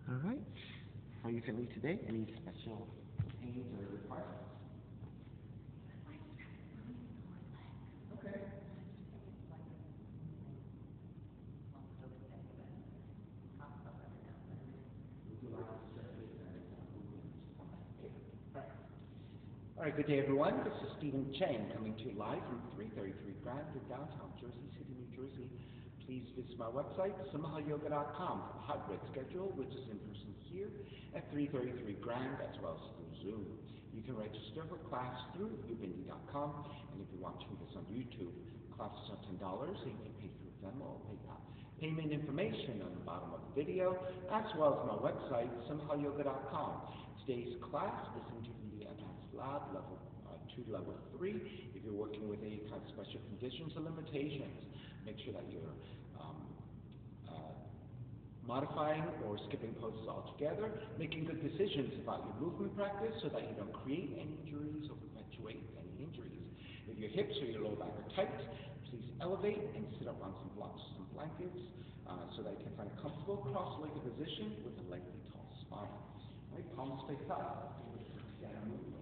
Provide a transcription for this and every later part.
All right. How are you feeling today? Any special pains or requirements? Okay. Would you like to stretch it and movements? Okay. All right. All right, good day, everyone. This is Stephen Chang coming to you live from 333 Grand in downtown Jersey City, New Jersey. Please visit my website, simhayoga.com, for a hybrid schedule, which is in person here at 333 Grand, as well as through Zoom. You can register for class through ubindi.com, and if you watch this on YouTube, classes are $10, so you can pay through Venmo or PayPal. Payment information on the bottom of the video, as well as my website, simhayoga.com. Today's class is into the Adv Lab, level 2 to level 3. If you're working with any kind of special conditions or limitations, make sure that you're modifying or skipping poses altogether, making good decisions about your movement practice so that you don't create any injuries or perpetuate any injuries. If your hips or your lower back are tight, please elevate and sit up on some blocks or some blankets so that you can find a comfortable cross-legged position with a lengthy tall spine. Right, palms face up, fingers together, move.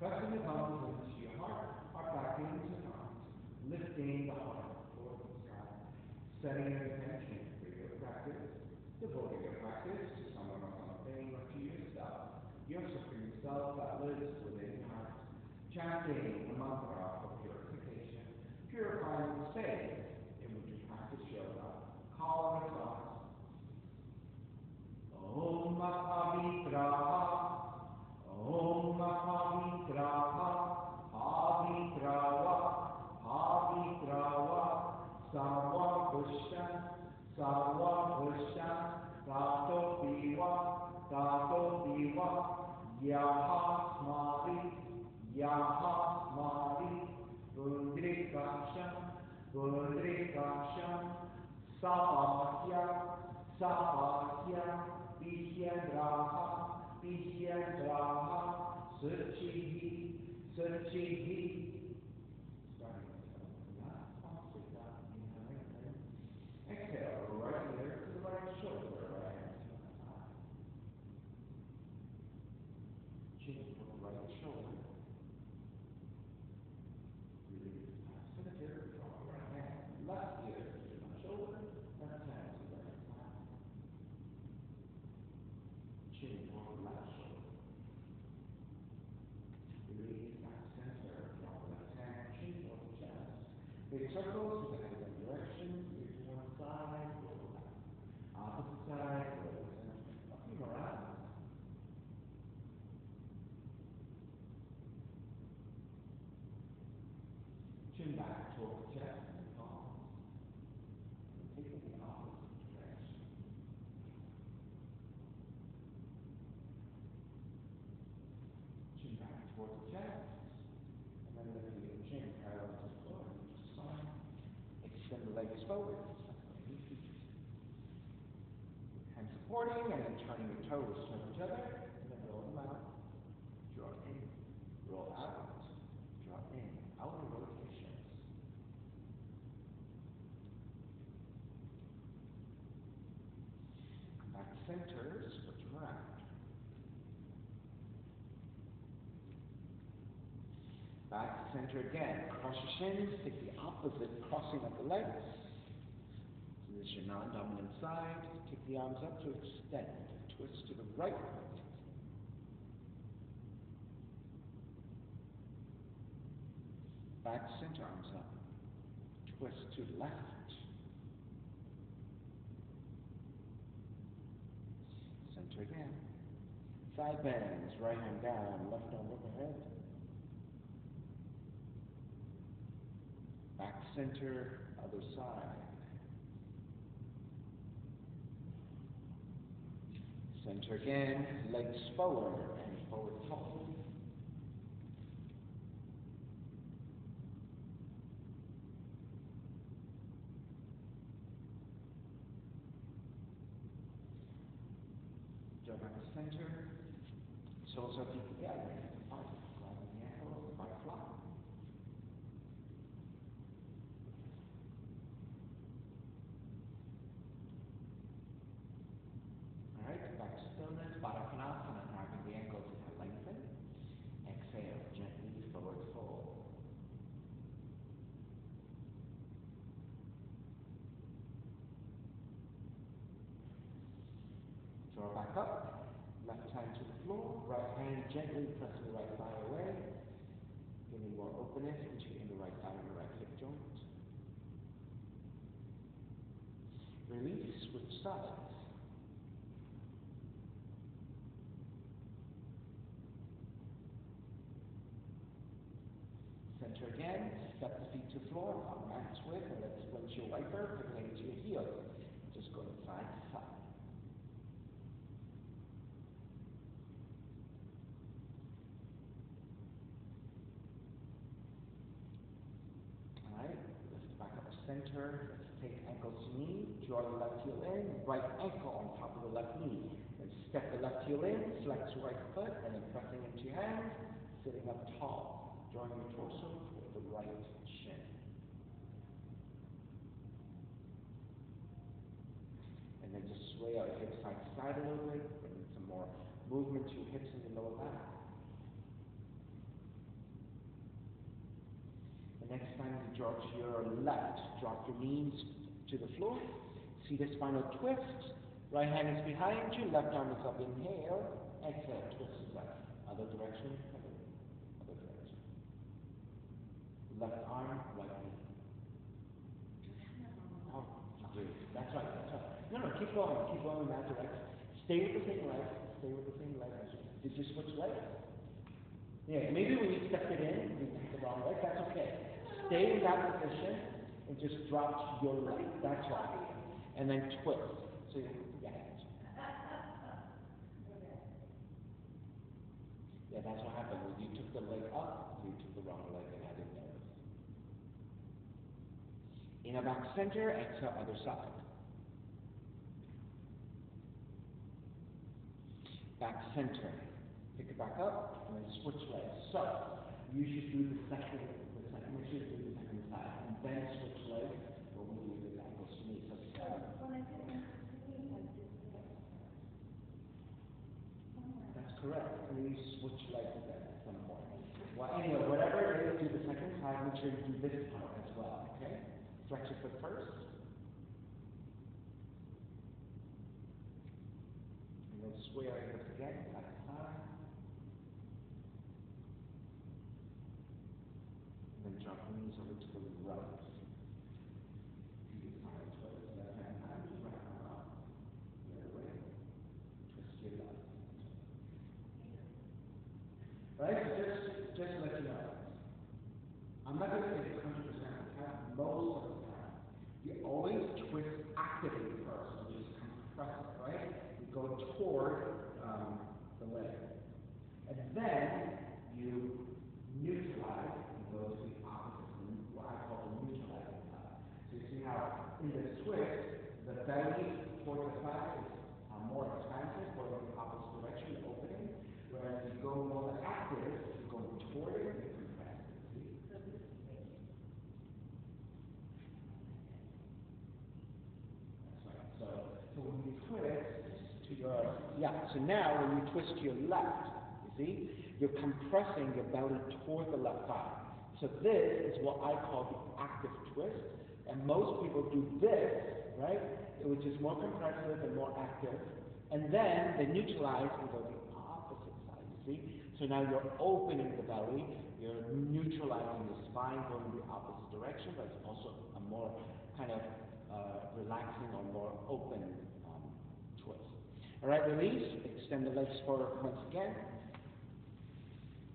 Pressing the thumbs into your heart back into the arms, lifting the heart towards the sky, setting your intention for your practice, devoting your practice to someone or something or to yourself, your supreme self that lives within your heart, chanting the mantra of purification, purifying the space in which you practice yoga, calling your thoughts. Om Mahavigraha. Om Mahavigraha, Havigrava, Havigrava, Sarva Bhusham, Tato Diva, Yaha Smari, Bundrikasham, Sapahya, Vishyandraha, Suchihi. Starting from that, sit down, inhale, exhale, right ear to the right shoulder, right hand to the side. Chin to the right shoulder. Release that center, draw your right hand, left ear to the left shoulder, left hand to the right side. Chin toward the left shoulder. Release that center, draw the left hand, chin toward the chest. Big circles in the other direction, ear to one side, roll back. Opposite side, roll the center. A few more rounds. Chin back toward the chest and palms. And taking the opposite direction. Chin back towards the chest, and then lifting your chin parallel to the floor, and your spine. Extend the legs forward, your feet. Hands supporting, and then turning your toes to each other, and then roll them out. Draw in, roll out, draw in, outer rotations. Come back to center, switch them around. Back to center again. Cross your shins, take the opposite crossing of the legs. So this is your non-dominant side. Take the arms up to extend. Twist to the right foot. Back center, arms up. Twist to left. Center again. Side bends, right hand down, left arm overhead. Back center, other side. Center again, legs forward and forward fold. Draw back to center. Soles are feet together. Grabbing the ankles, back flat. Alright, back to stillness, Baddha Konasana, grabbing the ankles to lengthen. Exhale, gently forward fold. Draw back up, left hand to the floor, right hand gently pressing the right thigh away, giving more openness in the right thigh and the right hip joint. Release, switch sides. Center again, step the feet to the floor, on mat twist, and let's splint your wiper, pivot to your heel. Just going side to side. Alright, lift back up to center. Let's take ankle to knee, draw the left heel in, right ankle on top of the left knee. Then step the left heel in, flex your right foot, and then pressing into your hands, sitting up tall. Drawing your torso toward the right shin. And then just sway out hips side to side a little bit, bring some more movement to your hips and your lower back. The next time you draw to your left, drop your knees to the floor. See the spinal twist. Right hand is behind you, left arm is up. Inhale, exhale, twist to left. Other direction. Left arm, right knee. Oh, great. That's right, that's right. No, keep going in that direction. Stay with the same leg, Did you switch legs? Yeah, maybe when you stepped it in, you took the wrong leg, that's okay. Stay in that position and just drop your leg, that's right. And then twist. So yeah, that's what happened. When you took the leg up, you took the wrong leg and I didn't notice. Inner back center, exhale, other side. Back center. Pick it back up, and then switch legs. So, you should do the second side, and then switch legs, or we do the ankles to knee. So, that's correct. Please switch legs then at some point. Well, anyway, whatever it is, do the second side, make sure you do this part as well, okay? Flex your foot first. And then sway our hips again, side to side. And then drop the knees over to the right. Do the side twist. Left hand behind you, right arm up. The other way. Twist your left. Right? So just let you know. I'm not going to say 100% of the time, most of the time. You always twist actively first, you just compress it, right? You go toward the leg. And then you neutralize, you go to the opposite, what I call the neutralizing side. So you see how in this twist, the belly toward the side is more expansive, going in the opposite direction, opening, whereas you go more active, you go toward it, you compress it. See? So when you twist to your, so now when you twist to your left, you see, you're compressing your belly toward the left thigh. So this is what I call the active twist, and most people do this, right, which is more compressive and more active, and then they neutralize and go the opposite side, you see. So So now you're opening the belly, you're neutralizing the spine, going the opposite direction, but it's also a more kind of relaxing or more open twist. All right, release, extend the legs forward once again,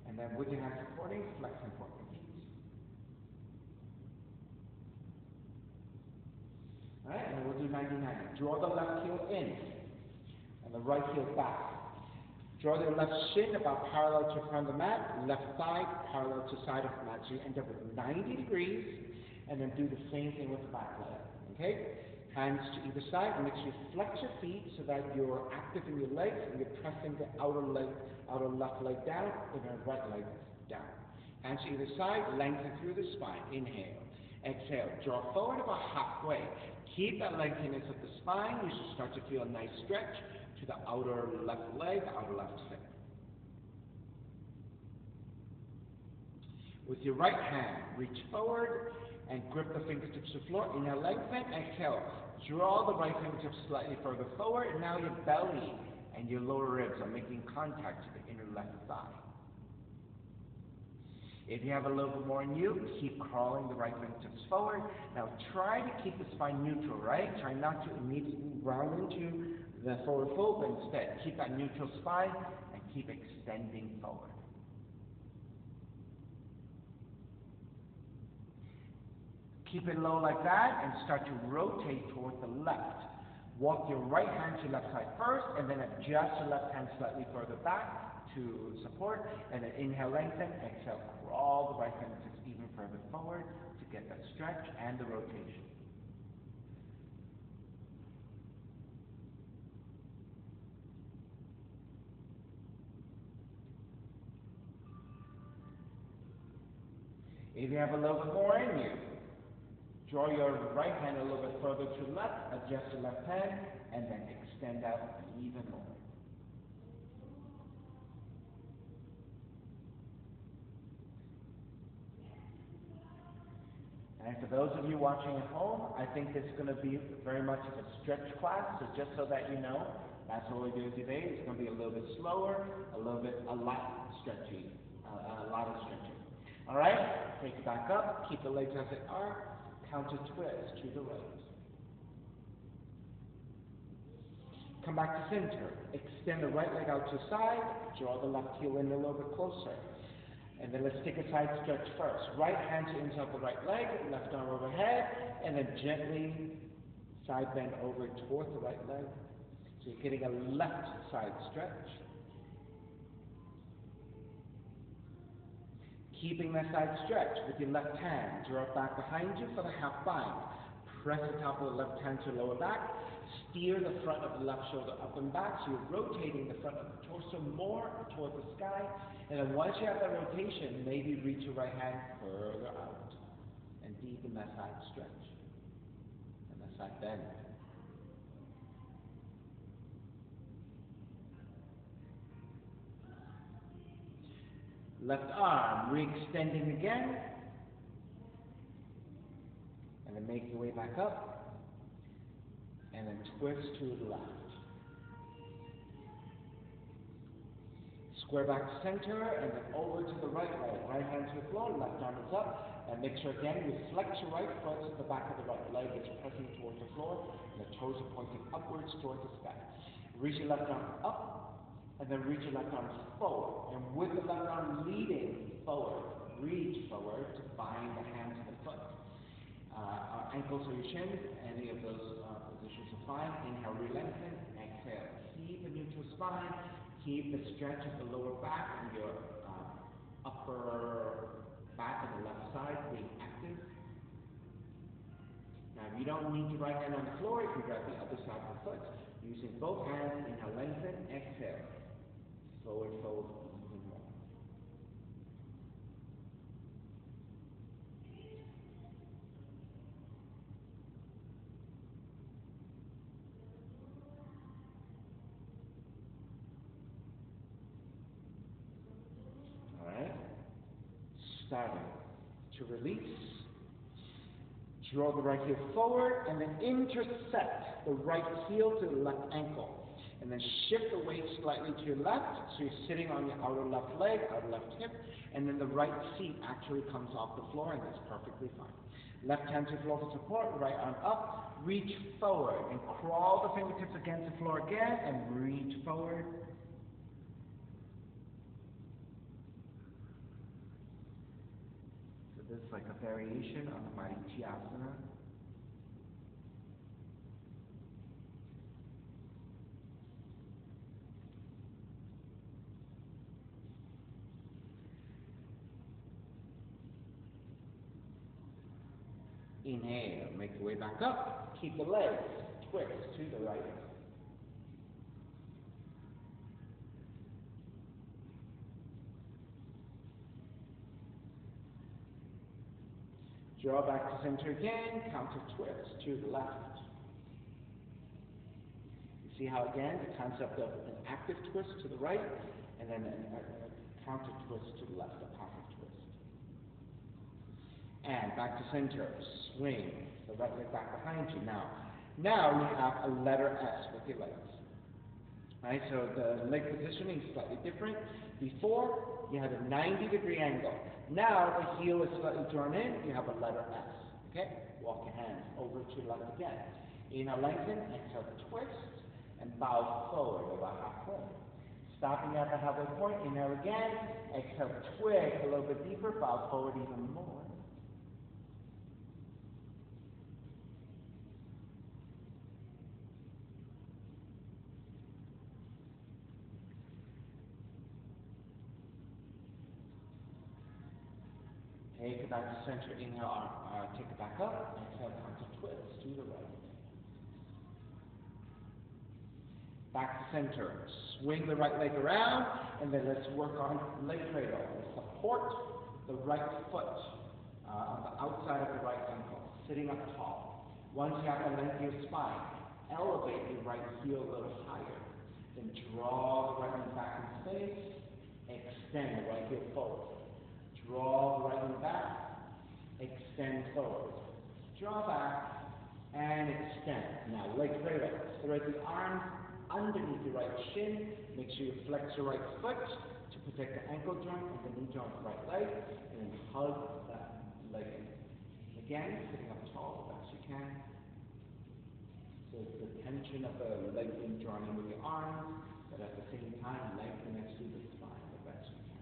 and then with your hands supporting, flex and point your feet. All right, and then we'll do 90-90. Draw the left heel in, and the right heel back. Draw your left shin about parallel to front of the mat, left thigh parallel to side of the mat. So you end up with 90 degrees, and then do the same thing with the back leg. Okay? Hands to either side. Make sure you flex your feet so that you're active in your legs and you're pressing the outer left leg down and the right leg down. Hands to either side, lengthen through the spine. Inhale. Exhale. Draw forward about halfway. Keep that lengthiness of the spine. You should start to feel a nice stretch to the outer left leg, outer left hip. With your right hand, reach forward and grip the fingertips to the floor. Inhale, lengthen. Exhale. Draw the right fingertips slightly further forward. And now your belly and your lower ribs are making contact to the inner left thigh. If you have a little bit more in you, keep crawling the right fingertips forward. Now try to keep the spine neutral, right? Try not to immediately round into the forward fold, but instead keep that neutral spine and keep extending forward. Keep it low like that and start to rotate towards the left. Walk your right hand to your left side first, and then adjust your left hand slightly further back to support, and then inhale, lengthen, exhale, crawl the right fingertips even further forward to get that stretch and the rotation. If you have a little bit more in you, draw your right hand a little bit further to the left, adjust your left hand, and then extend out even more. And for those of you watching at home, I think this is going to be very much of a stretch class, so just so that you know, that's what we're doing today. It's going to be a little bit slower, a lot stretchy, a lot of stretching. All right, take it back up, keep the legs as they are, counter twist to the right. Come back to center, extend the right leg out to the side, draw the left heel in a little bit closer. And then let's take a side stretch first. Right hand to inside the right leg, left arm overhead, and then gently side bend over towards the right leg. So you're getting a left side stretch. Keeping that side stretch with your left hand, draw it back behind you for the half bind. Press the top of the left hand to lower back. Steer the front of the left shoulder up and back, so you're rotating the front of the torso more towards the sky. And then once you have that rotation, maybe reach your right hand further out and deepen that side stretch and that side bend. Left arm, re-extending again, and then make your way back up, and then twist to the left. Square back to center, and then over to the right leg. Right hand to the floor, left arm is up, and make sure again you flex your right foot to the back of the right leg is pressing towards the floor, and the toes are pointing upwards towards the sky. Reach your left arm up, and then reach your left arm forward. And with the left arm leading forward, reach forward to bind the hands to the foot. Ankles or your shins, any of those positions are fine. Inhale, re-lengthen. Exhale, keep a neutral spine. Keep the stretch of the lower back and your upper back on the left side being active. Now, if you don't need your right hand on the floor, you can grab the other side of the foot. Using both hands, inhale, lengthen, exhale. Forward fold even more. All right. Starting to release. Draw the right heel forward and then intersect the right heel to the left ankle. And then shift the weight slightly to your left, so you're sitting on your outer left leg, outer left hip, and then the right seat actually comes off the floor, and that's perfectly fine. Left hand to the floor for support, right arm up, reach forward, and crawl the fingertips against the floor again, and reach forward. So this is like a variation of Marichyasana. Inhale, make your way back up, keep the legs, twist to the right. Draw back to center again, counter twist to the left. You see how again, the concept of an active twist to the right, and then a counter twist to the left, a passive twist. And back to center, swing the right leg back behind you. Now you have a letter S with your legs. Right, so the leg positioning is slightly different. Before, you had a 90-degree angle. Now the heel is slightly drawn in, you have a letter S. Okay? Walk your hands over to your left again. Inhale, lengthen, exhale, twist, and bow forward about halfway. Stopping at the halfway point, inhale again, exhale, twist a little bit deeper, bow forward even more. Take it back to center, inhale, take it back up, exhale, counter twist to the right. Back to center, swing the right leg around, and then let's work on leg cradle. Support the right foot on the outside of the right ankle, sitting up tall. Once you have the length of your spine, elevate your right heel a little higher. Then draw the right leg back in space, extend the right heel forward. Draw the right leg back, extend forward. Draw back, and extend. Now, leg cradle. Thread the arms underneath your right shin. Make sure you flex your right foot to protect the ankle joint and the knee joint of the right leg, and then hug that leg in. Again, sitting up tall as best you can. So it's the tension of the leg being drawn in with your arms, but at the same time, lengthening through the spine the best you can.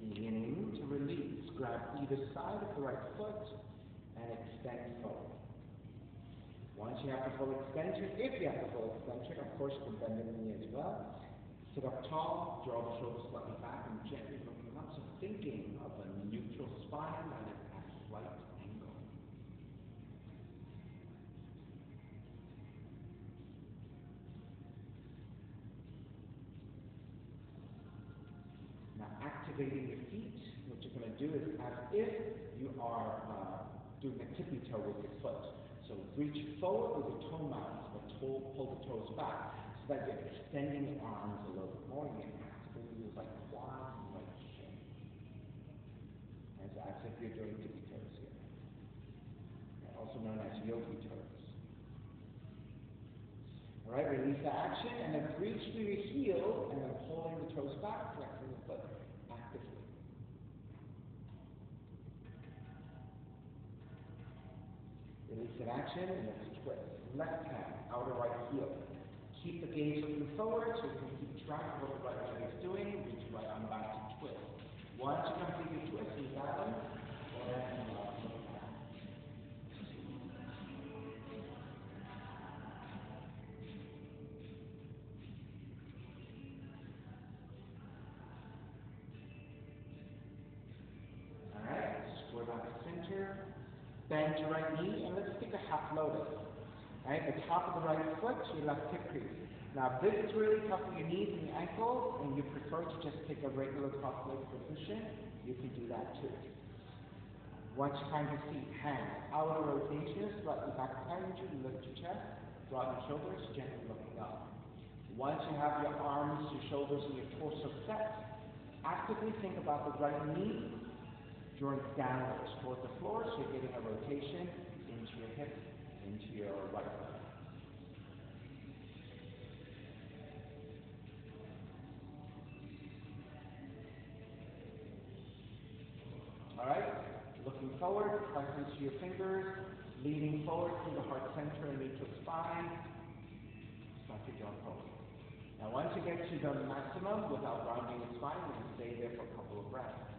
Beginning to release, grab either side of the right foot and extend forward. Once you have the full extension, if you have the full extension, of course you can bend the knee as well. Sit up tall, draw the shoulders slightly back and gently looking up. So thinking of a neutral spine and at a slight angle. Now activating your feet, what you're going to do is as if you are doing a tippy toe with your foot. So reach forward with your toe mounts, but pull the toes back, so that you're extending your arms a little bit more, and you're activating your right quad and right shin. As if you're doing tippy toes here. Also known as yogi toes. Alright, release the action, and then reach through your heel, and then pulling the toes back, flexing the foot actively. Release in action, and let's twist. Left hand, outer right heel. Keep the gaze looking forward so you can keep track of what the right leg is doing. Reach right arm back to twist. Once you complete your twist, you balance, and look back. Alright, square back to center. Bend your right knee, and let's take a half lotus. Right, the top of the right foot to your left hip crease. Now, if this is really tough for your knees and your ankles, and you prefer to just take a regular cross-leg position, you can do that too. Once you find your seat, hands, outer rotation, slightly back behind you, lift your chest, broaden your shoulders, gently looking up. Once you have your arms, your shoulders, and your torso set, Actively think about the right knee drawing downwards toward the floor, so you're getting a rotation into your hip, into your right leg. All right, looking forward, press into your fingers, leaning forward through the heart center and neutral spine. Start to jump forward. Now once you get to the maximum without rounding the spine, you can stay there for a couple of breaths.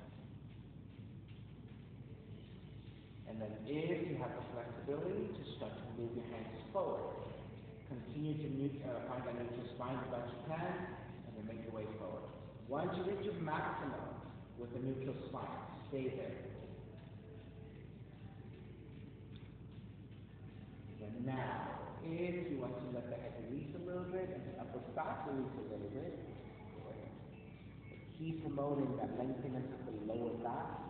And then if you have the flexibility to start to move your hands forward, continue to find that neutral spine the best you can, and then make your way forward. Once you reach your maximum with the neutral spine, stay there. And now, if you want to let the head release a little bit and the upper back release a little bit, keep promoting that lengthening of the lower back.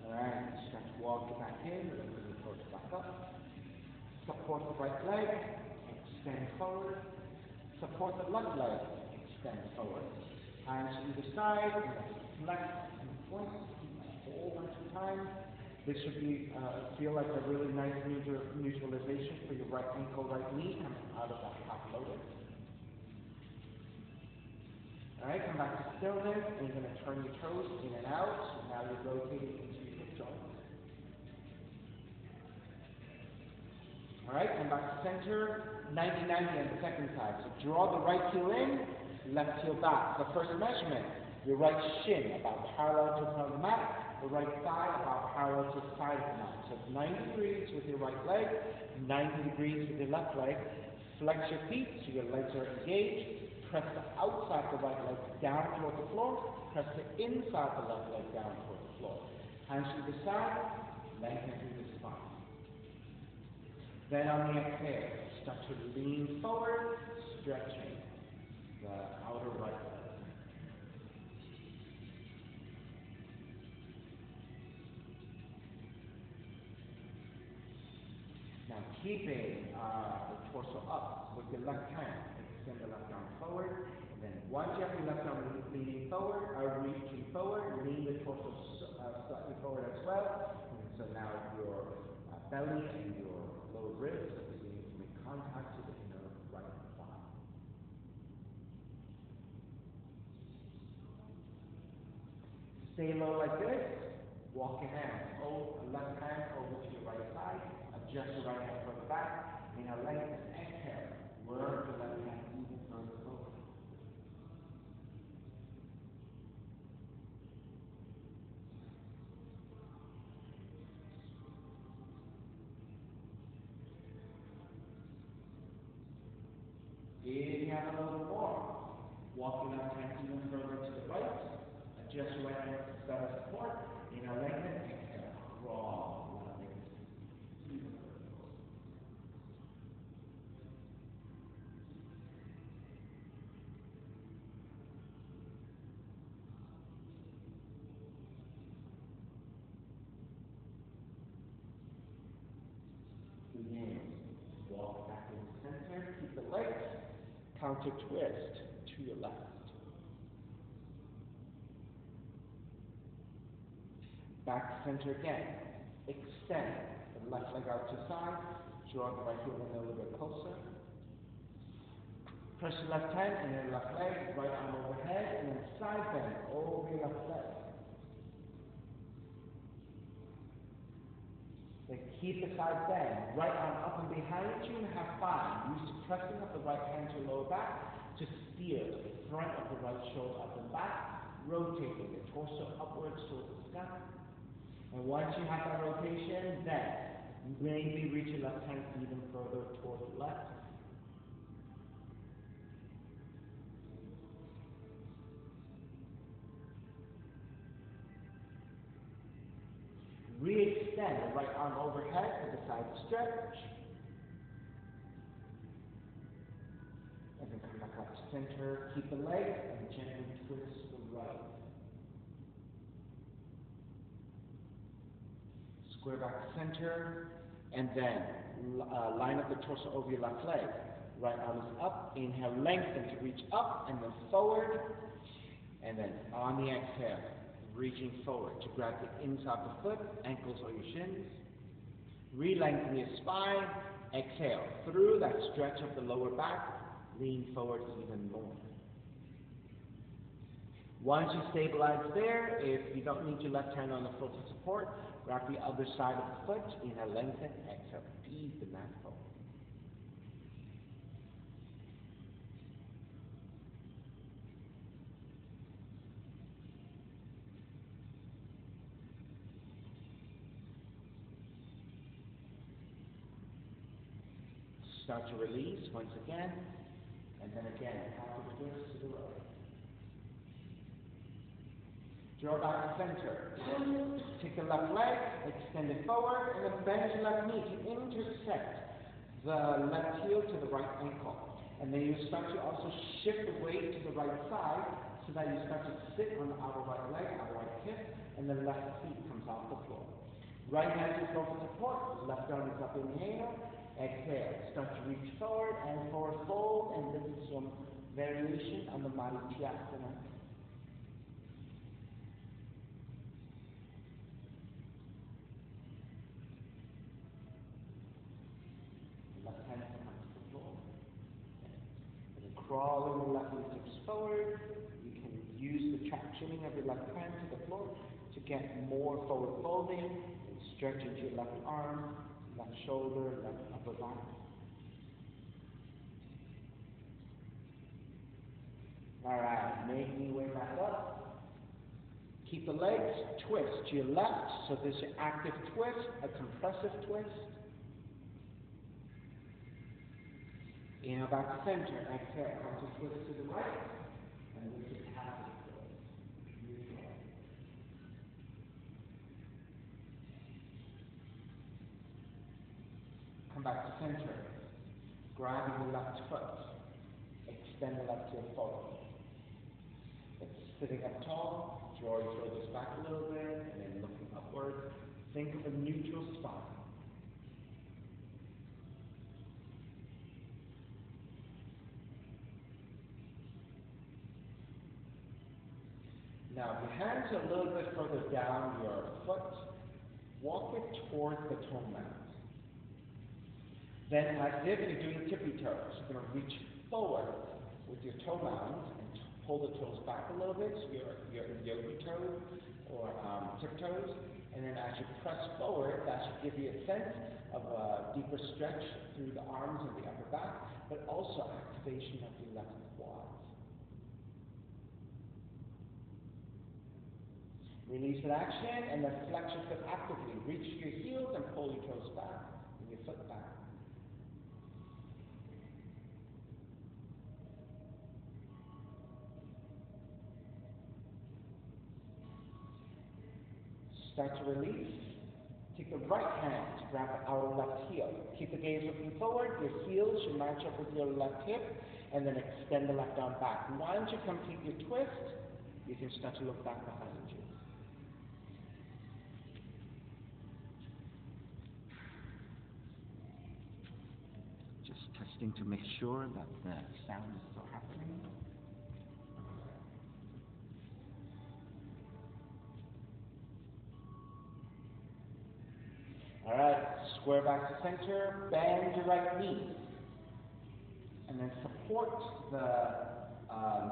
Alright, start to walk back in, lifting the toes back up. Support the right leg, extend forward. Support the left leg, extend forward. Hands to either side, and then flex and point. Hold on 2 times. This should be feel like a really nice neutralization for your right ankle, right knee coming out of that half lotus. Alright, come back to stillness, and you're going to turn your toes in and out. Now you're rotating into your hip joint. Alright, come back to center. 90-90 on the second side. So draw the right heel in, left heel back. The first measurement, your right shin about parallel to the front of the mat, the right thigh about parallel to the side of the mat. So it's 90 degrees with your right leg, 90 degrees with your left leg. Flex your feet so your legs are engaged. Press the outside of the right leg down toward the floor. Press the inside of the left leg down toward the floor. Hands to the side, lengthen through the spine. Then on the exhale, start to lean forward, stretching the outer right leg. Now keeping the torso up with your left hand, extend the left arm forward, and then once you have your left arm leaning forward, reaching forward, lean the torso slightly forward as well. And so now your belly and your lower ribs are beginning to make contact to the inner right thigh. Stay low like this. Walk your hands. Left hand over to your right side. Adjust your right hand further back. Inhale, lengthen. Exhale. Work the left hand even further forward. If you have a little more, walk your left hand even further to the right. Adjust your right hand for better support. Inhale, lengthen. Exhale. Crawl. Begin. Walk back in the center. Keep the legs. Counter twist to your left. Back to center again. Extend the left leg out to side. Draw the right heel in a little bit closer. Press your left hand and your left leg, right arm overhead, and then side bend over your left leg. Then keep the side bend. Right arm up and behind you and have 5. Use pressing of the right hand to lower back to steer the front of the right shoulder up and back, rotating the torso upwards towards the sky. And once you have that rotation, then maybe reach your left hand even further towards the left. Re-extend the right arm overhead to the side stretch. And then come back up to center. Keep the leg and gently twist the right. Square back to center, and then line up the torso over your left leg. Right arm is up, inhale, lengthen to reach up, and then forward, and then on the exhale, reaching forward to grab the inside of the foot, ankles or your shins. Re-lengthen your spine, exhale, through that stretch of the lower back, lean forward even more. Once you stabilize there, if you don't need your left hand on the floor to support, grab the other side of the foot, inhale, lengthen, exhale, ease the mat forward. Start to release once again, and then again, half the twist to the right. Draw back to center. Take the left leg, extend it forward, and then bend your left knee to intersect the left heel to the right ankle. And then you start to also shift the weight to the right side so that you start to sit on the outer right leg, outer right hip, and the left feet comes off the floor. Right hand is for support, left arm is up, inhale, exhale. Start to reach forward and forward fold, and this is some variation on the Marityasana. Crawling the left fingertips forward. You can use the tractioning of your left hand to the floor to get more forward folding and stretch into your left arm, left shoulder, left upper back. Alright, making your way back up. Keep the legs, twist to your left, so there's your active twist, a compressive twist. Inhale back to center, exhale, come to twist to the right, and this is half of the twist. Come back to center, grabbing the left foot, extend the left heel forward. It's sitting up tall, draw your shoulders back a little bit, and then looking upward. Think of a neutral spine. Now, if your hands are a little bit further down your foot, walk it towards the toe mount. Then, as if you're doing tippy toes, you're going to reach forward with your toe mount and pull the toes back a little bit, so your yogi toe or tiptoes. And then as you press forward, that should give you a sense of a deeper stretch through the arms and the upper back, but also activation of the left quads. Release that action, and then flex your foot actively. Reach your heels and pull your toes back, and your foot back. Start to release. Take the right hand to grab the outer left heel. Keep the gaze looking forward. Your heels should match up with your left hip, and then extend the left arm back. Once you complete your twist, you can start to look back behind you. Just testing to make sure that the sound is still happening. Alright, square back to center, bend your right knee, and then support the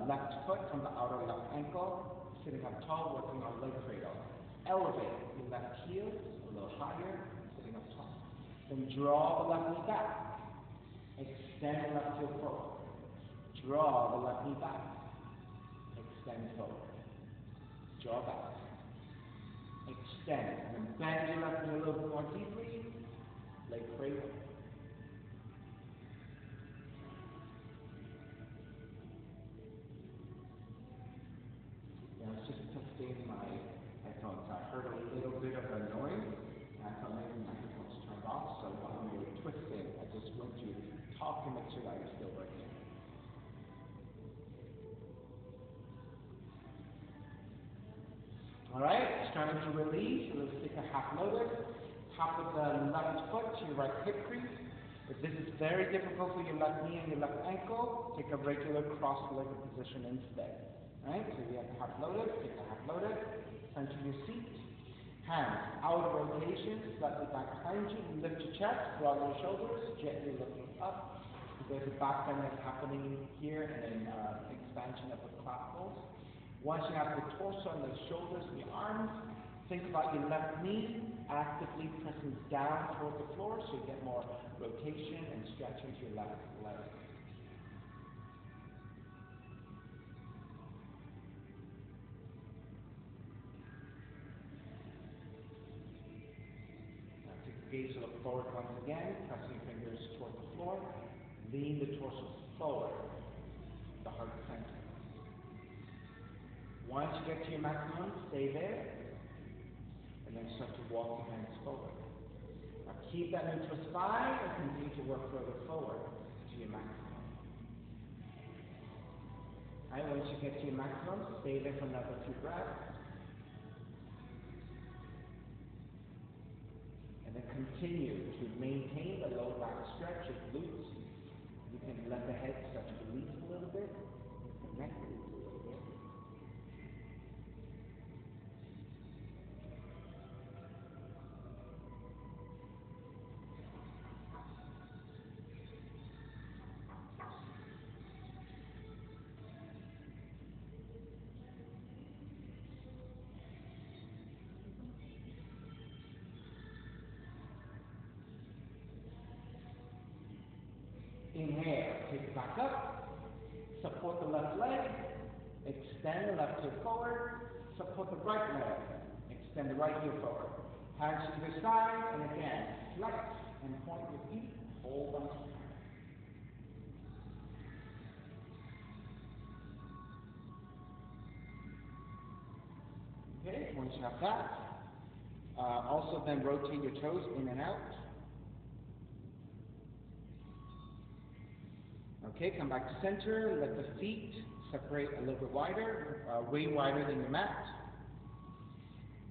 left foot from the outer left ankle, sitting up tall, working on leg cradle. Elevate your left heel a little higher, sitting up tall. Then draw the left knee back. Extend the left heel forward. Draw the left knee back. Extend forward. Draw back. Extend. And then bend your left knee a little bit more deeply. Leg cradle. Yeah, I was just testing my headphones. I heard a little bit of a noise. I thought maybe my headphones turned off, so while we were twisting, I just went to talk to make sure that you're still working. Alright, starting to release. Let's take a half lotus. top of the left foot to your right hip crease. If this is very difficult for your left knee and your left ankle, take a regular cross-legged position instead. Right? So you have half loaded, take a half loaded, center your seat. Hands out of rotation, slightly back behind you. Lift your chest, broaden your shoulders, gently looking up. There's a back bend that's happening here and an expansion of the clavicle. Once you have the torso and the shoulders and the arms, think about your left knee actively pressing down toward the floor so you get more rotation and stretching to your left leg. Gaze to look forward once again, pressing your fingers toward the floor. Lean the torso forward, the heart center. Once you get to your maximum, stay there, and then start to walk your hands forward. Now keep that neutral spine and continue to work further forward to your maximum. Alright, once you get to your maximum, stay there for another 2 breaths. And then continue to maintain the low back stretch of glutes. You can let the head start to release a little bit. The neck release a little bit. Inhale, take it back up, support the left leg, extend the left heel forward, support the right leg, extend the right heel forward. Hands to the side, and again, flex and point your feet, hold on to okay, once you have that, also then rotate your toes in and out. Okay, come back to center, let the feet separate a little bit wider, way wider than your mat.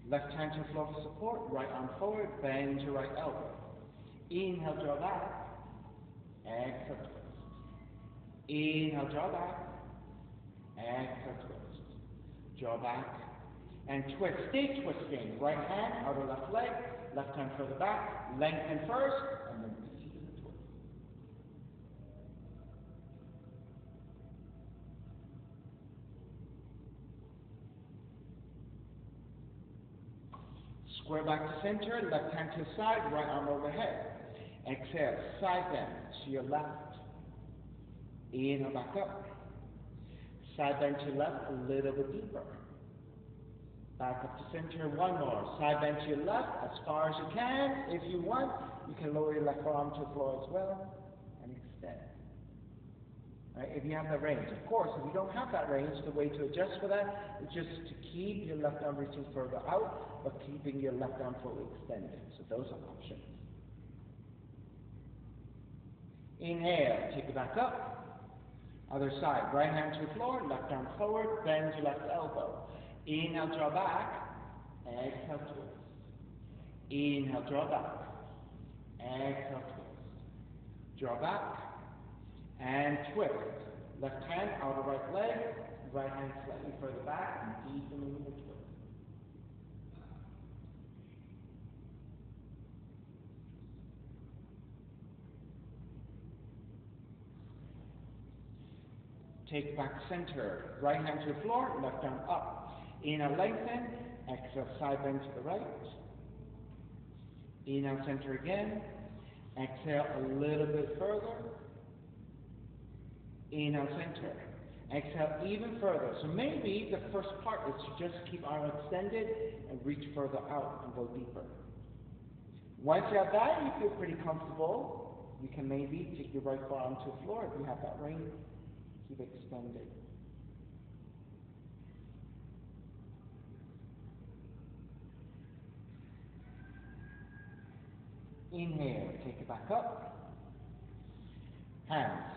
Left hand to the floor for support, right arm forward, bend your right elbow. Inhale, draw back, exhale, twist. Inhale, draw back, exhale, twist. Draw back, and twist. Stay twisting. Right hand, outer left leg, left hand further back, lengthen first, and then square back to center, left hand to the side, right arm overhead. Exhale, side bend to your left. Inhale, back up. Side bend to your left, a little bit deeper. Back up to center, one more. Side bend to your left, as far as you can. If you want, you can lower your left arm to the floor as well, and extend. Right, if you have that range. Of course, if you don't have that range, the way to adjust for that is just to keep your left arm reaching further out, but keeping your left arm fully extended. So those are options. Inhale, take it back up. Other side, right hand to the floor, left arm forward, bend your left elbow. Inhale, draw back. Exhale, twist. Inhale, draw back. Exhale, twist. Draw back. And twist. Left hand, outer right leg, right hand slightly further back, and deepening the twist. Take it back to center. Right hand to the floor, left arm up. Inhale, lengthen. Exhale, side bend to the right. Inhale, center again. Exhale, a little bit further. Inhale, center. Exhale, even further. So maybe the first part is to just keep arm extended and reach further out and go deeper. Once you have that, you feel pretty comfortable. You can maybe take your right forearm to the floor if you have that range. Keep extended. Inhale, take it back up. Hands,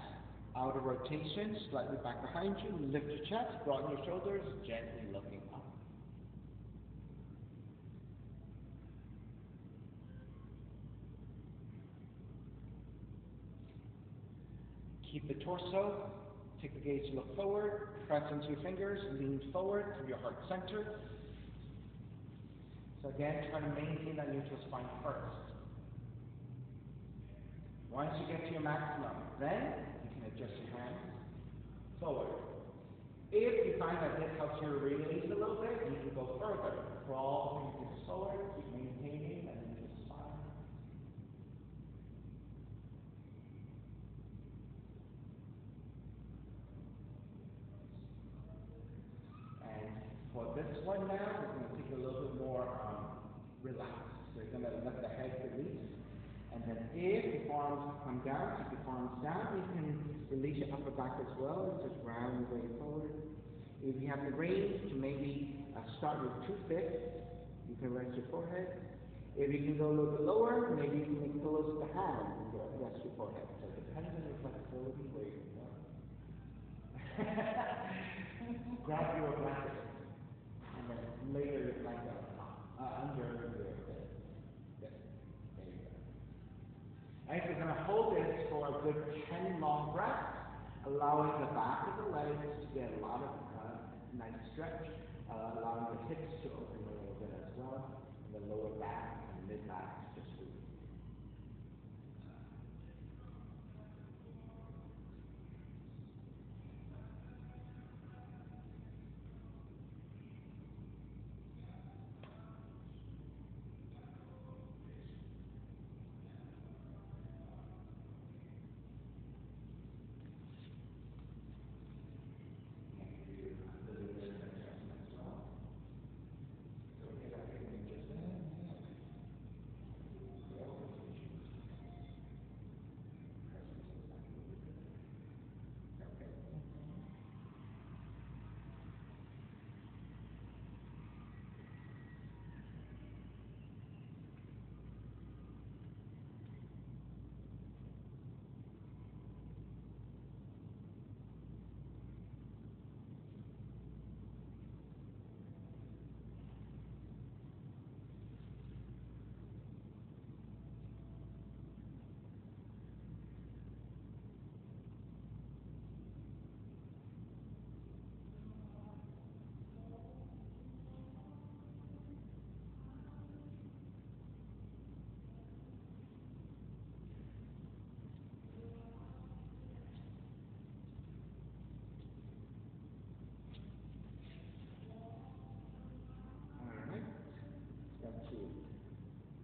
outer rotation, slightly back behind you. Lift your chest, broaden your shoulders, gently looking up. Keep the torso, take the gaze to look forward, press into your fingers, lean forward to your heart center. So again, try to maintain that neutral spine first. Once you get to your maximum, then you can adjust your hands forward. If you find that this helps you release a little bit, you can go further. Crawl fingers forward, keep maintaining that neutral spine. And for this one now, we're going to take a little bit more relaxed. So you're going to let the head release. And then if the arms come down, keep the arms down. You can release your upper back as well. Just round your way forward. If you have the range to maybe start with 2/5, you can rest your forehead. If you can go a little bit lower, maybe you can make pillows with the hand and rest your forehead. So it depends on your flexibility where you can go. Grab your blanket and then layer your blanket on top, under your head. Yes, there you go. Alright, we're going to hold this for a good 10 long breaths, allowing the back of the legs to get a lot of nice stretch, allowing the hips to open a little bit as well, and the lower back and mid back to just move.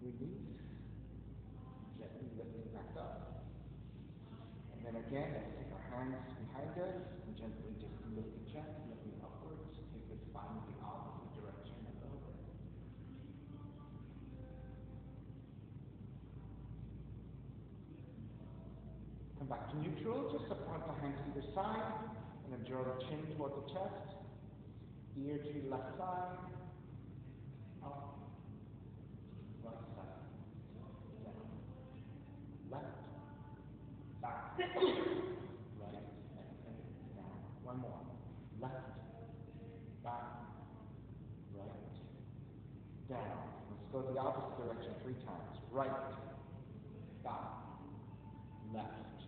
Release, gently lifting back up. And then again, let's take our hands behind us and gently just lift the chest, lifting upwards. Take the spine in the opposite direction a little bit. Come back to neutral, just support the hands to either side, and then draw the chin towards the chest, ear to the left side, up. Right side, down, left, back, right, and down. One more. Left, back, right, down. Let's go the opposite direction 3 times. Right, back, left,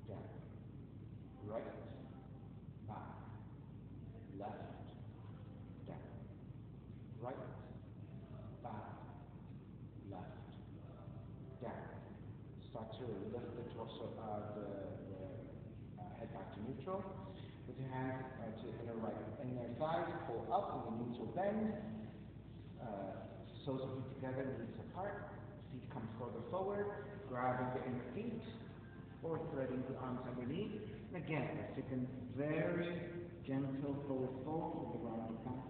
down. Right, back, left, down. Right, back, left, down. Start to lift the torso, head back to neutral. With your hands to inner right, inner thighs, pull up, and the knees will bend. Soles of feet together, knees apart. Feet come further forward, grabbing the inner feet, or threading the arms underneath. And again, let's take a very gentle forward fold with the rounded back.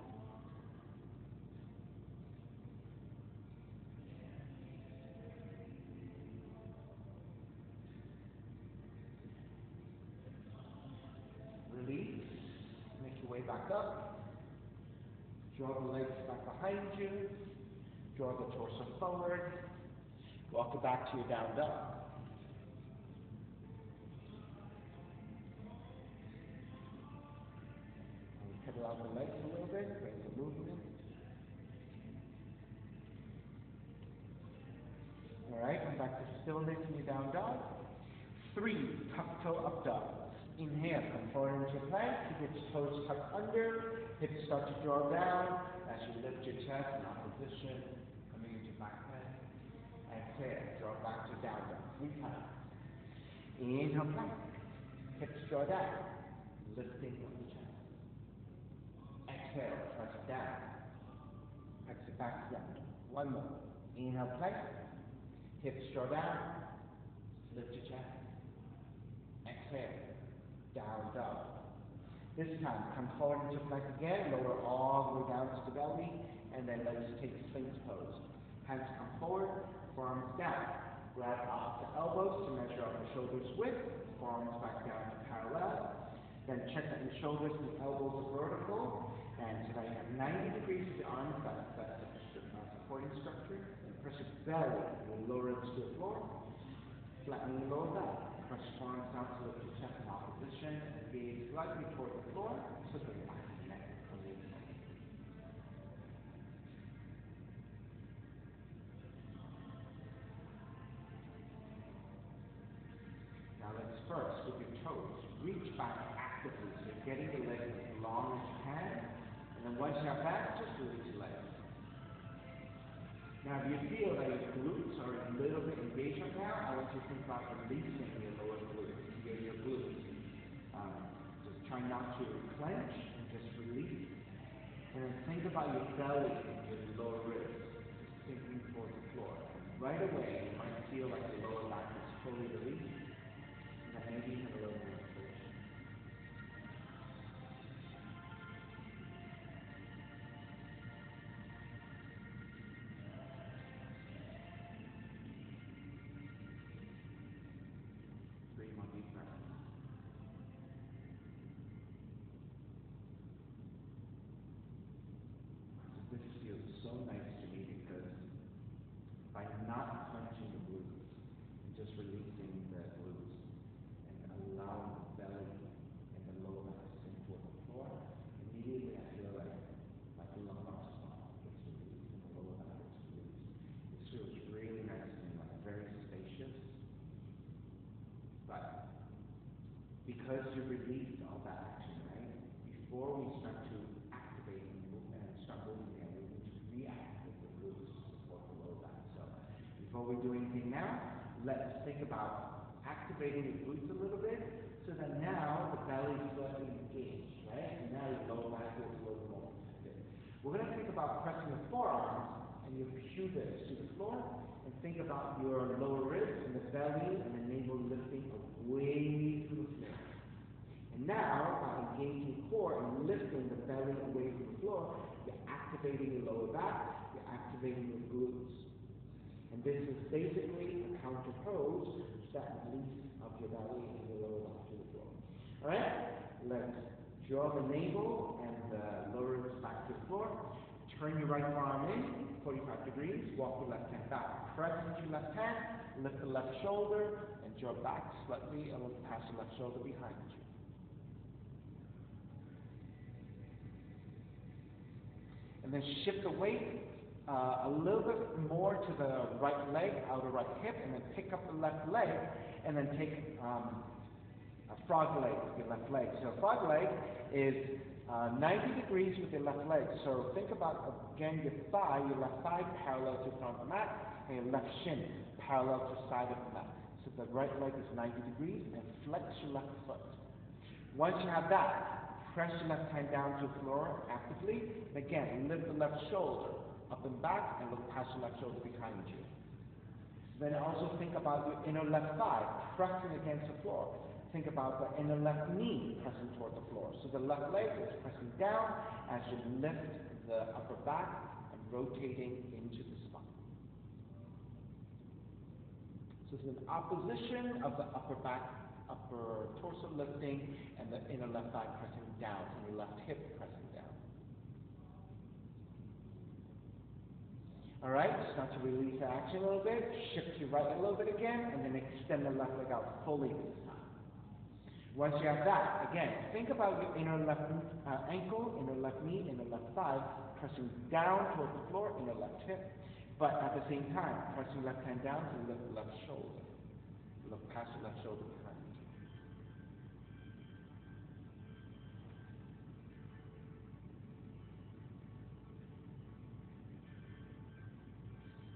Release, make your way back up, draw the legs back behind you, draw the torso forward, walk it back to your down dog. And pedal out the legs a little bit, create the movement. Alright, come back to stillness in your down dog. 3, tuck toe up dog. Inhale, come forward into plank, keep your toes tucked under, hips start to draw down as you lift your chest in opposition, coming into back plank. Exhale, draw back to down dog, 3 times. Inhale, plank, hips draw down, lifting of the chest. Exhale, press down, exit back to down dog. 1 more. Inhale, plank, hips draw down, lift your chest. Exhale, down dog. This time, come forward into plank again, lower all the way down to the belly, and then let's take Sphinx pose. Hands come forward, forearms down. Grab off the elbows to measure out the shoulders width, forearms back down to parallel. Then check that your shoulders and elbows are vertical, and so now you have 90 degrees with the arms, that's the supporting structure. And press your belly, your lower ribs to the floor, flattening your lower back. Press your forearms down to lift your chest in opposition, and gaze slightly toward the floor, so bring back the neck from the inside. Now let's first, with your toes, reach back actively, so you're getting the legs as long as you can, and then once you have that, just release your legs. Now if you feel that your glutes are a little bit engaged right now, I want you to think about releasing your lower glutes, your glutes. Just try not to clench, and just release. And then think about your belly and your lower ribs, just sinking towards the floor. Right away, you might feel like your lower back is fully released, and then maybe even a little more stretch. This feels so nice to me because by not clenching the glutes and just releasing the glutes and allowing the belly and the lower back to sink toward the floor, immediately I feel like the lumbar spine gets released and the lower back gets released. This feels really nice to me, like very spacious. But because you released all that action, right? Before we start to activate and start moving again, we need to reactivate the glutes to support the lower back. So before we do anything now, let's think about activating the glutes a little bit so that now the belly is slightly engaged, right? And now your lower back is a little more active. We're going to think about pressing the forearms and your pubis to the floor, and think about your lower ribs and the belly and the navel lifting away to the floor. And now, by engaging core and lifting the belly away from the floor, you're activating your lower back, you're activating your glutes. And this is basically a counter pose to that release of your belly and your lower back to the floor. Alright? Let's draw the navel and the lower ribs back to the floor. Turn your right forearm in, 45 degrees, walk the left hand back. Press into your left hand, lift the left shoulder, and draw back slightly a little past the left shoulder behind you. And then shift the weight a little bit more to the right leg, outer right hip, and then pick up the left leg, and then take a frog leg with your left leg. So a frog leg is 90 degrees with your left leg. So think about, again, your left thigh parallel to the front of the mat, and your left shin parallel to the side of the mat. So the right leg is 90 degrees, and flex your left foot. Once you have that, press your left hand down to the floor actively. And again, lift the left shoulder up and back, and look past your left shoulder behind you. Then also think about your inner left thigh pressing against the floor. Think about the inner left knee pressing toward the floor. So the left leg is pressing down as you lift the upper back and rotating into the spine. So it's an opposition of the upper back, upper torso lifting, and the inner left thigh pressing down, and your left hip pressing down. Alright, start to release the action a little bit, shift to your right a little bit again, and then extend the left leg out fully this time. Once you have that, again, think about your inner left ankle, inner left knee, inner left thigh, pressing down towards the floor, inner left hip, but at the same time, pressing left hand down to lift the left shoulder. Look pass your left shoulder behind.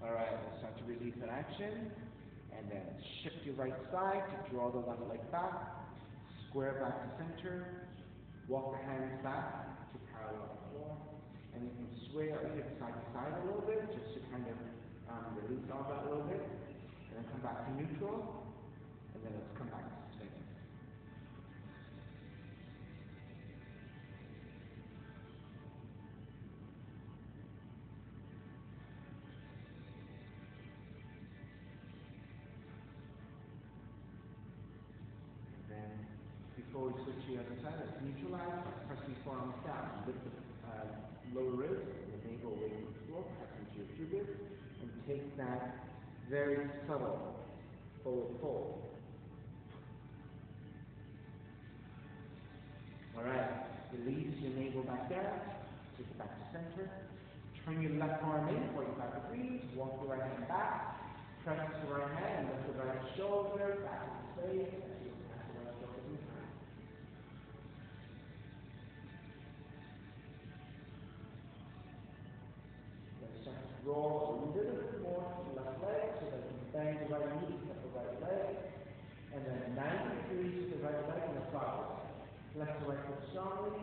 All right, let's start to release that action. And then shift your right side to draw the left leg back. Square back to center. Walk the hands back to parallel the floor. And you can sway either side to side a little bit, just to kind of release all that a little bit. And then come back to neutral. And then let's come back to swinging. Before we switch to the other side, let's neutralize by pressing forearms down. Lift the lower ribs and the navel away from the floor, press into your pubic, and take that very subtle forward fold. Alright, release your navel back down, take it back to center. Turn your left arm in, 45 degrees, walk the right hand back, press the right hand, lift the right shoulder, back to the space. Roll a little bit more to the left leg so that you bang the right knee to the right leg. And then 90 degrees to the right leg in the forward. Flex the right foot strongly.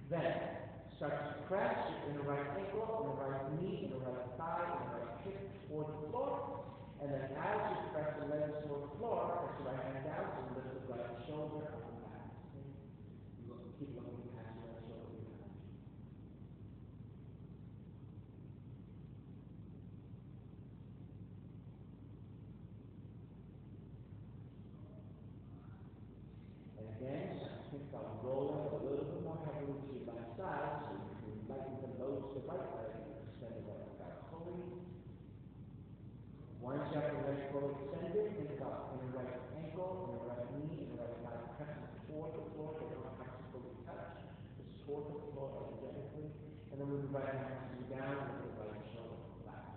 Then start to press in the right ankle, in the right knee, in the right thigh, in the right hip toward the floor. And then as you press the legs toward the floor, press the right hand down and lift the right shoulder up and back. Keep looking past the right shoulder. Start rolling a little bit more heavily to your left side, so you can lighten the load to the right leg and extend the right leg fully. Once you have the leg fully extended, think about in the right ankle, in the right knee, in the right thigh, pressing toward the floor, but don't have to fully touch. Just toward the floor energetically, and then with the right hand down with the right shoulder back.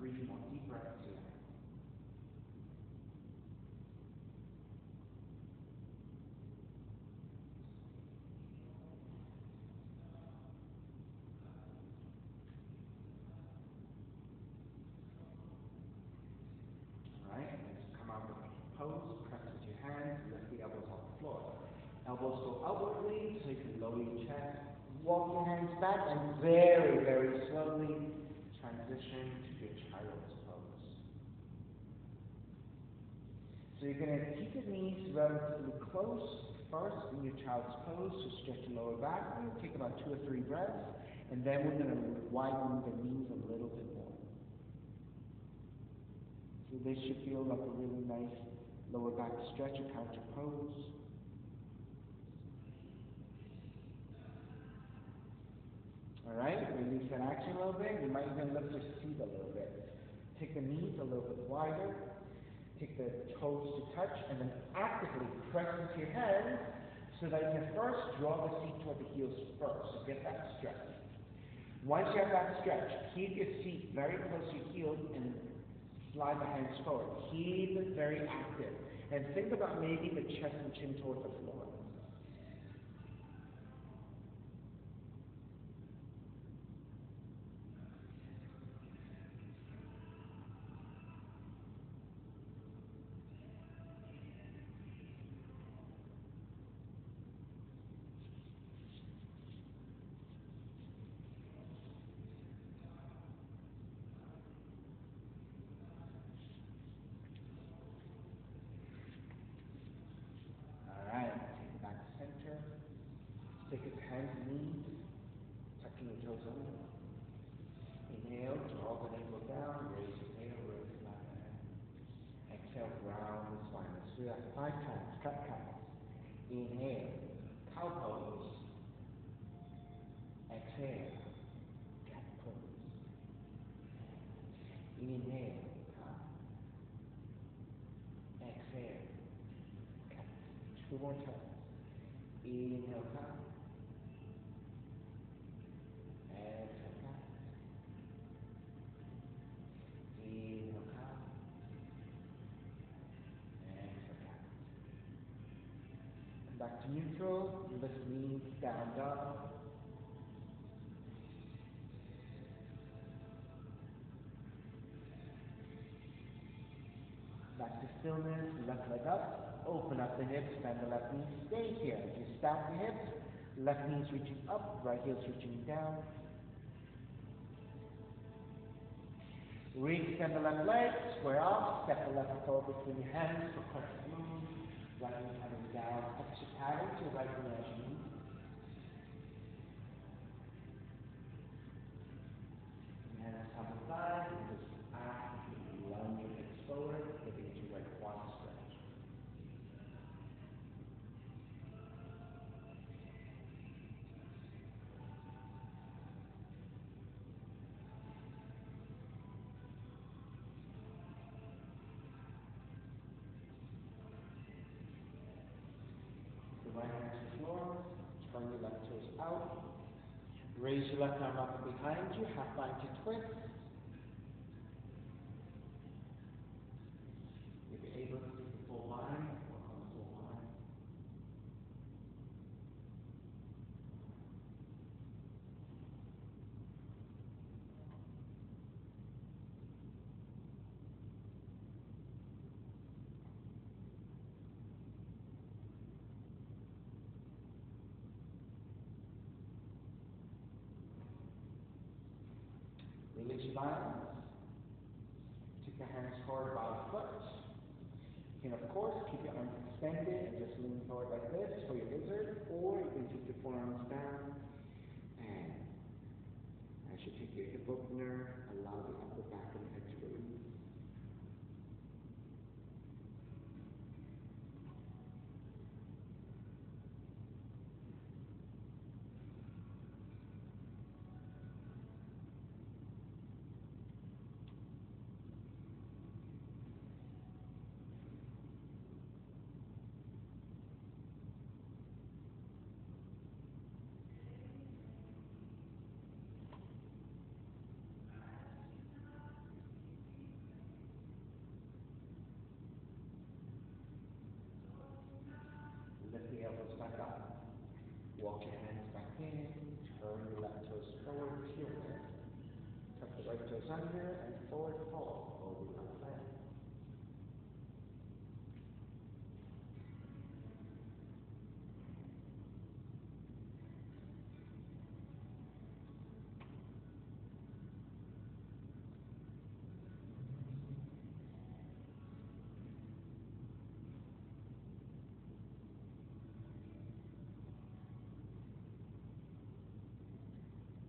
Three more deep breaths here. Alright, and then just come out of the pose, press with your hands, lift the elbows off the floor. Elbows go outwardly, so you can lower your chest. Walk your hands back and very, very slowly transition to your child's pose. So you're going to keep your knees relatively close first in your child's pose, so stretch your lower back. We're going to take about 2 or 3 breaths, and then we're going to widen the knees a little bit more. So this should feel like a really nice lower back stretch or counter pose. Alright, release that action a little bit. You might even lift your seat a little bit. Take the knees a little bit wider. Take the toes to touch, and then actively press into your hands so that you can first draw the seat toward the heels first. So get that stretch. Once you have that stretch, keep your seat very close to your heels and slide the hands forward. Keep it very active. And think about maybe the chest and chin toward the floor. Take his hands and knees, tucking your toes under. Inhale, draw the navel down, raise your tail, raise the left hand. Exhale, round the spine. do that 5 times. Cat cows. Inhale, cow pose. Exhale, cat pose. Inhale, cow. Exhale, cat. 2 more times. Inhale, cow. Exhale, cat. Inhale, cow. Exhale, cat. Come back to neutral. Lift knees, stand up. Back to stillness, left leg up, open up the hips, bend the left knee, stay here. Just stack the hips, left knee's reaching up, right heel's reaching down. Re-extend the left leg, square off, step the left toe between your hands for crescent moon, right knee coming down, extra pattern to right knee as you move. Hands on the side, and just actively lunge your hips forward, getting into right quad stretch. The right hand to the floor, turn your left toes out, raise your left arm up and behind you, half bind to twist. If you're able to do the full line, work on the full line. Release your balance. Take your hands forward about a foot. You can, of course, keep your arms extended and just lean forward like this for your lizard, or you can take your forearms down and as you take your hip opener, allow the upper back and head to release. Lift the elbows back up. Walk your hands back in. Turn your left toes forward to your left. Tuck the right toes under and forward fold over the left leg.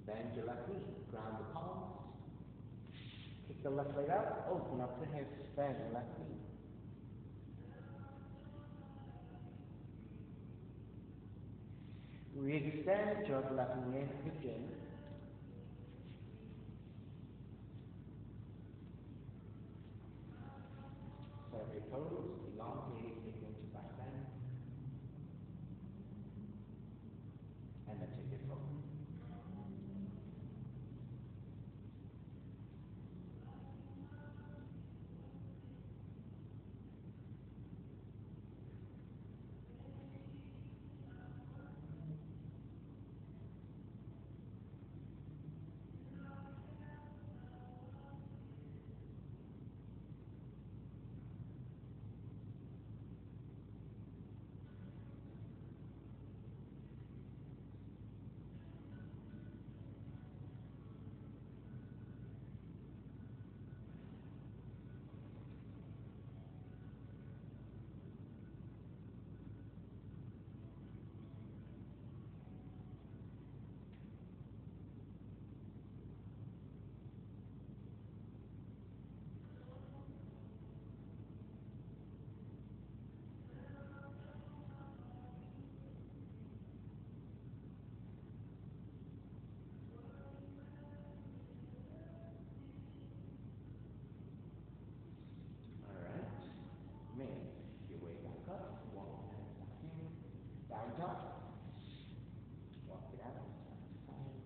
Bend your left knee, ground the palms. Kick the left leg out, open up the hips, bend the left knee. Re-extend, draw the left knee in, pigeon. Survey pose, elongate, taking into back bend. And then take it forward. up, walk your hands back in, down dog. Walk it out, side to side.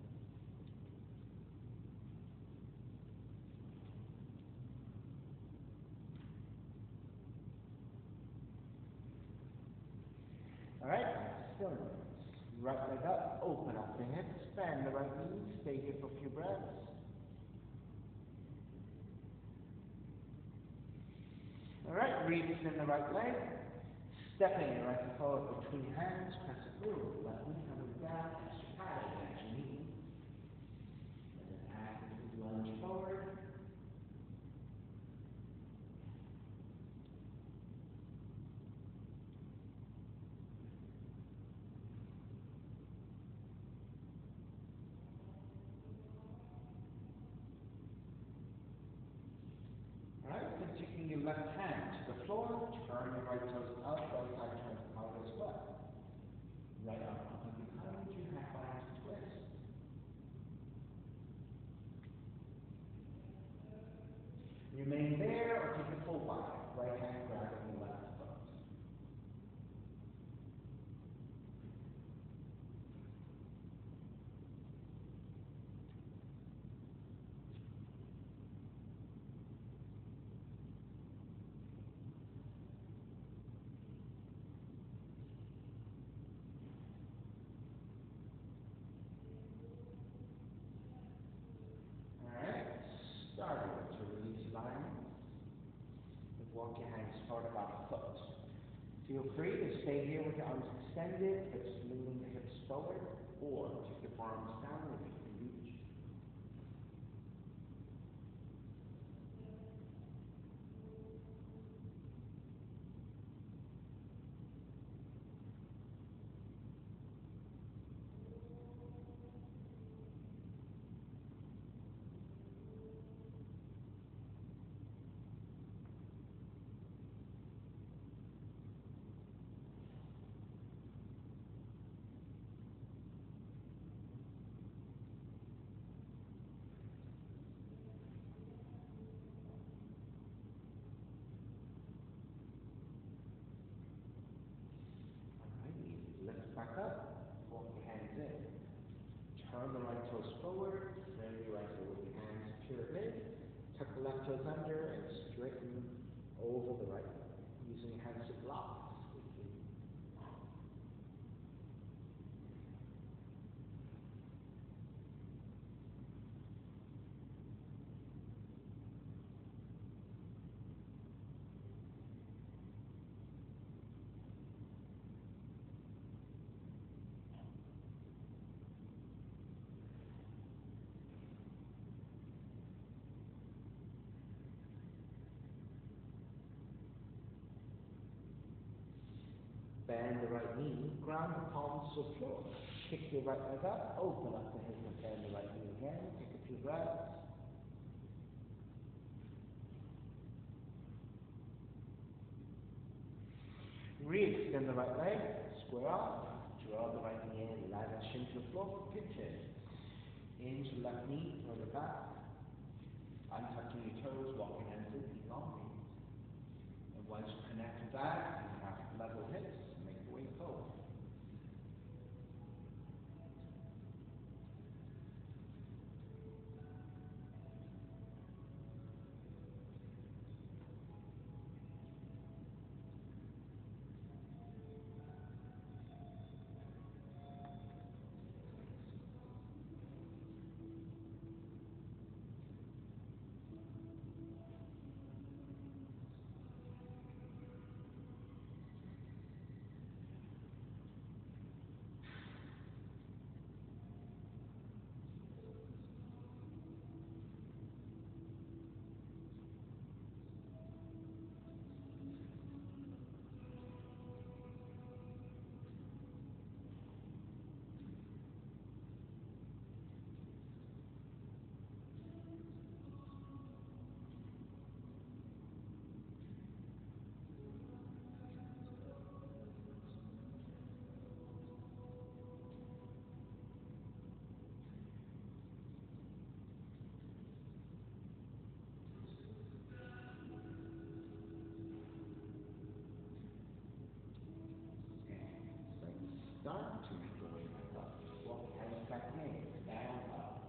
Alright, stillness. Right leg up, open up the hips, bend the right knee, stay here for a few breaths. Alright, reach in the right leg, stepping your right foot forward between hands, press it through, left knee coming down, extra paddle against your knee. And then actively lunge forward. Alright, then taking your left hand to the floor, turn your right toes out, right side turns out as well. Right arm up and behind you, half line to twist. Remain there or take a full body. Right hand grabbing the left foot. Starting to release alignment. And walk your hands forward about the foot. Feel free to stay here with your arms extended, hips leaning the hips forward, or take your forearms down if you can reach. Back up, walk your hands in. Turn the right toes forward, frame your right foot with your hands pyramid. Tuck the left toes under and straighten over the right leg, using your hands to block. Bend the right knee, ground the palms to the floor. Kick your right leg up, open up the hip and bend the right knee again. Take a few breaths. Re-extend the right leg, square up, draw the right knee in, lie that shin to the floor for pigeon. Into left knee, throw it back. Untucking your toes, walk your hands in, elongate. And once you connect to that, you have level hips. Make the way forward. start to make your way back up. Walk your hands back in, down, up.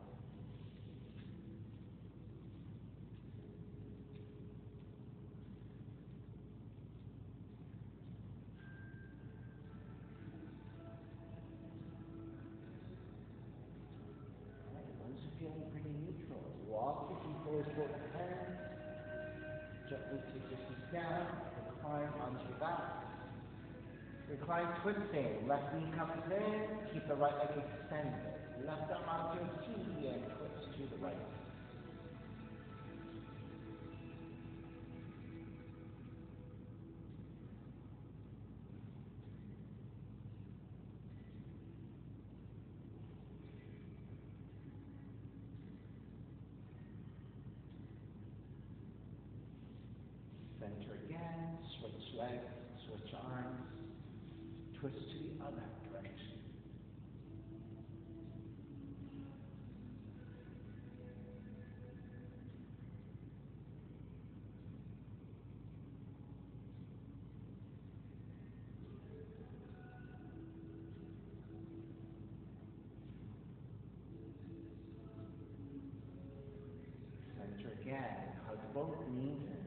Alright, once you're feeling pretty neutral, walk your feet towards both hands. Gently take your feet down, recline onto your back. Recline twisting, left knee comes in, keep the right leg extended. Left arm onto your knee and twist to the right. Center again, switch legs, switch arms. Twist to the other direction. Center again, hug both knees in.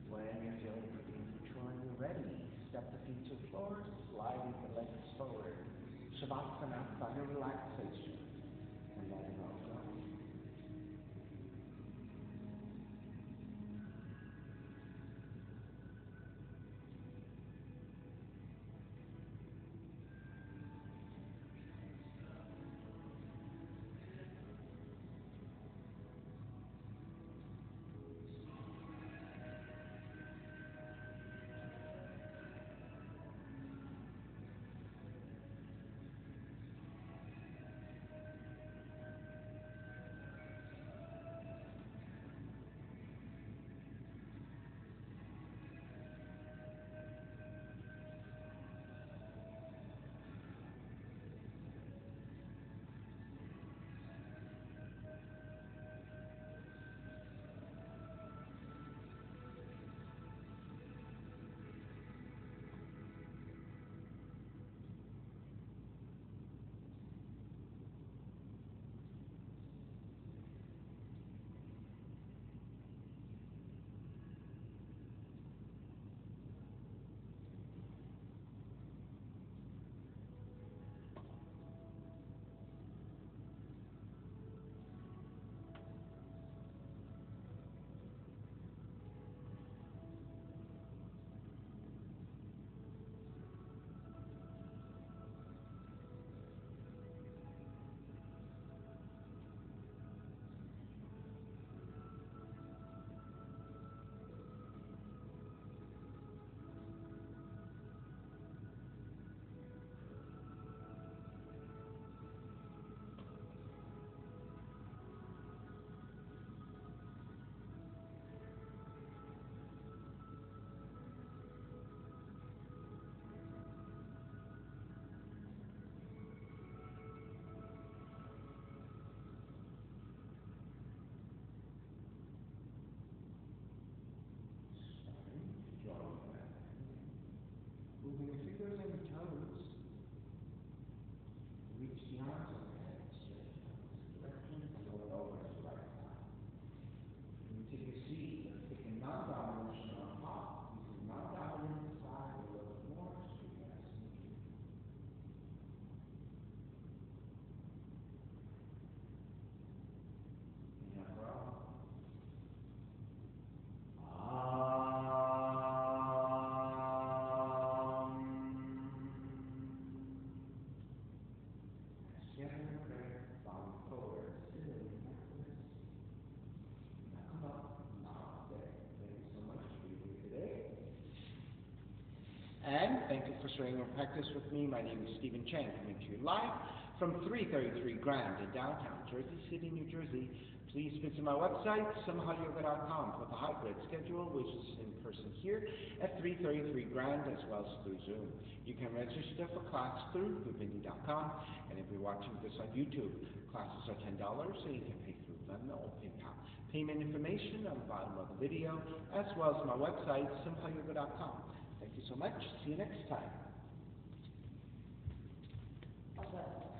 When you're feeling pretty neutral and you're ready, step the feet to the floor, sliding the legs forward. Shavasana, thunder relaxation, and let it all go. Moving your fingers and your toes. Reach the arms overhead, stretch the direction, and roll it over to the right side. When you take your seat, let's take a non-dominant motion on top. Using non-dominant side a little bit more, so you guys can do. Inhale, grow. And thank you for sharing your practice with me. My name is Stephen Chang, coming to you live from 333 Grand in downtown Jersey City, New Jersey. Please visit my website, simhayoga.com, for the hybrid schedule, which is in person here at 333 Grand as well as through Zoom. You can register for class through bhavini.com, and if you're watching this on YouTube, classes are $10, so you can pay through Venmo or PayPal. Payment information on the bottom of the video, as well as my website, simhayoga.com. Thank you so much. See you next time. Awesome.